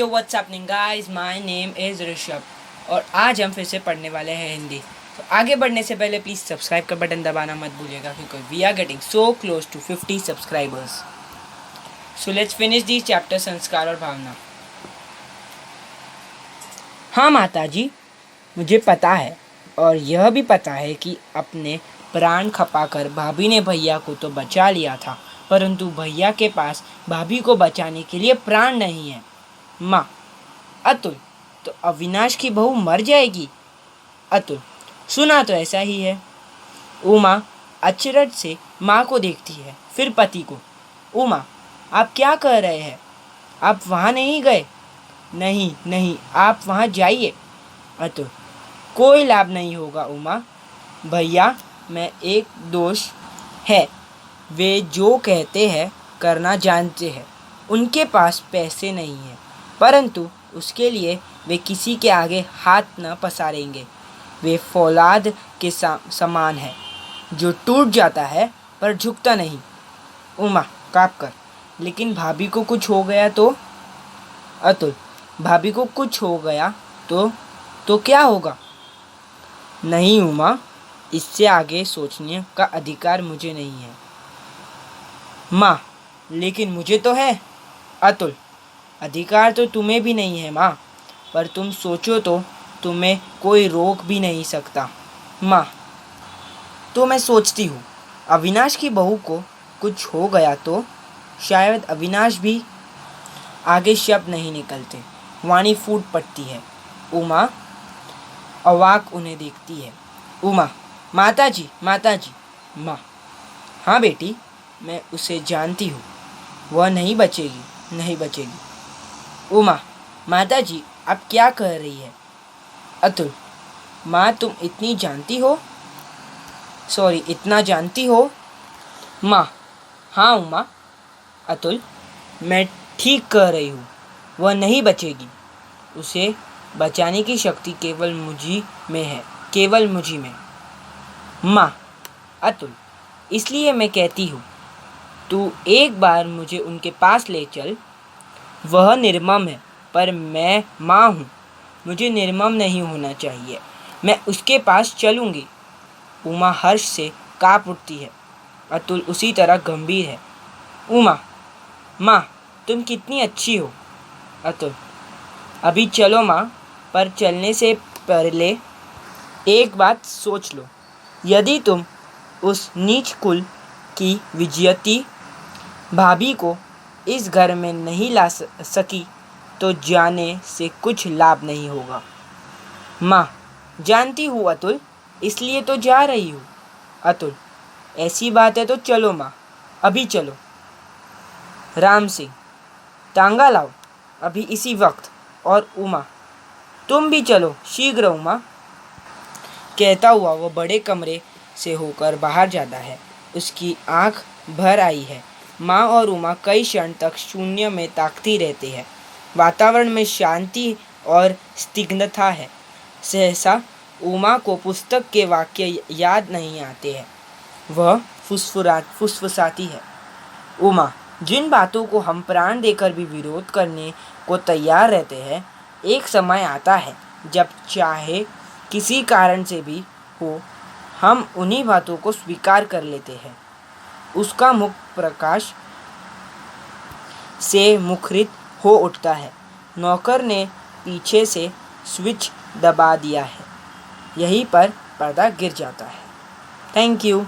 Yo what's happening guys, my name is Rishabh और आज हम फिर से पढ़ने वाले हैं हिंदी। तो आगे बढ़ने से पहले प्लीज़ सब्सक्राइब का बटन दबाना मत भूलिएगा क्योंकि we are getting so close to 50 subscribers. So let's finish the chapter Sanskar और भावना। हाँ माता जी, मुझे पता है और यह भी पता है कि अपने प्राण खपाकर भाभी ने भैया को तो बचा लिया था, परंतु भैया के पास भाभी को बचाने के लिए प्राण नहीं है। माँ: अतुल, तो अविनाश की बहू मर जाएगी? अतुल: सुना तो ऐसा ही है। उमा अचरज से माँ को देखती है, फिर पति को। उमा: आप क्या कह रहे हैं? आप वहाँ नहीं गए? नहीं नहीं, आप वहाँ जाइए। अतुल: कोई लाभ नहीं होगा उमा। भैया में एक दोष है, वे जो कहते हैं करना जानते हैं। उनके पास पैसे नहीं हैं, परंतु उसके लिए वे किसी के आगे हाथ न पसारेंगे। वे फौलाद के समान है, जो टूट जाता है पर झुकता नहीं। उमा काँप कर: लेकिन भाभी को कुछ हो गया तो? अतुल: भाभी को कुछ हो गया तो क्या होगा? नहीं उमा, इससे आगे सोचने का अधिकार मुझे नहीं है। माँ: लेकिन मुझे तो है। अतुल: अधिकार तो तुम्हें भी नहीं है माँ, पर तुम सोचो तो तुम्हें कोई रोक भी नहीं सकता। माँ: तो मैं सोचती हूँ, अविनाश की बहू को कुछ हो गया तो शायद अविनाश भी। आगे शब्द नहीं निकलते, वाणी फूट पड़ती है। उमा अवाक उन्हें देखती है। उमा: माता जी, माता जी। माँ: हाँ बेटी, मैं उसे जानती हूँ, वह नहीं बचेगी, नहीं बचेगी। उमा: माता जी, आप क्या कह रही है? अतुल: माँ, तुम इतना जानती हो? माँ: हाँ उमा। अतुल: मैं ठीक कह रही हूँ, वह नहीं बचेगी। उसे बचाने की शक्ति केवल मुझी में है, केवल मुझी में। माँ: अतुल, इसलिए मैं कहती हूँ, तू एक बार मुझे उनके पास ले चल। वह निर्मम है, पर मैं माँ हूँ, मुझे निर्मम नहीं होना चाहिए। मैं उसके पास चलूँगी। उमा हर्ष से काँप उठती है। अतुल उसी तरह गंभीर है। उमा: माँ, तुम कितनी अच्छी हो। अतुल: अभी चलो माँ, पर चलने से पहले एक बात सोच लो। यदि तुम उस नीच कुल की विजयती भाभी को इस घर में नहीं ला सकी तो जाने से कुछ लाभ नहीं होगा। माँ: जानती हूँ अतुल, इसलिए तो जा रही हूँ। अतुल: ऐसी बात है तो चलो माँ, अभी चलो। राम सिंह: तांगा लाओ, अभी इसी वक्त। और उमा: तुम भी चलो, शीघ्र उमा। कहता हुआ वो बड़े कमरे से होकर बाहर जाता है। उसकी आंख भर आई है। माँ और उमा कई क्षण तक शून्य में ताकती रहते हैं। वातावरण में शांति और स्निग्धता है। सहसा उमा को पुस्तक के वाक्य याद नहीं आते हैं। वह फुसफुसाती है। उमा: जिन बातों को हम प्राण देकर भी विरोध करने को तैयार रहते हैं, एक समय आता है जब चाहे किसी कारण से भी हो, हम उन्हीं बातों को स्वीकार कर लेते हैं। उसका मुख प्रकाश से मुखरित हो उठता है। नौकर ने पीछे से स्विच दबा दिया है। यहीं पर पर्दा गिर जाता है। Thank you.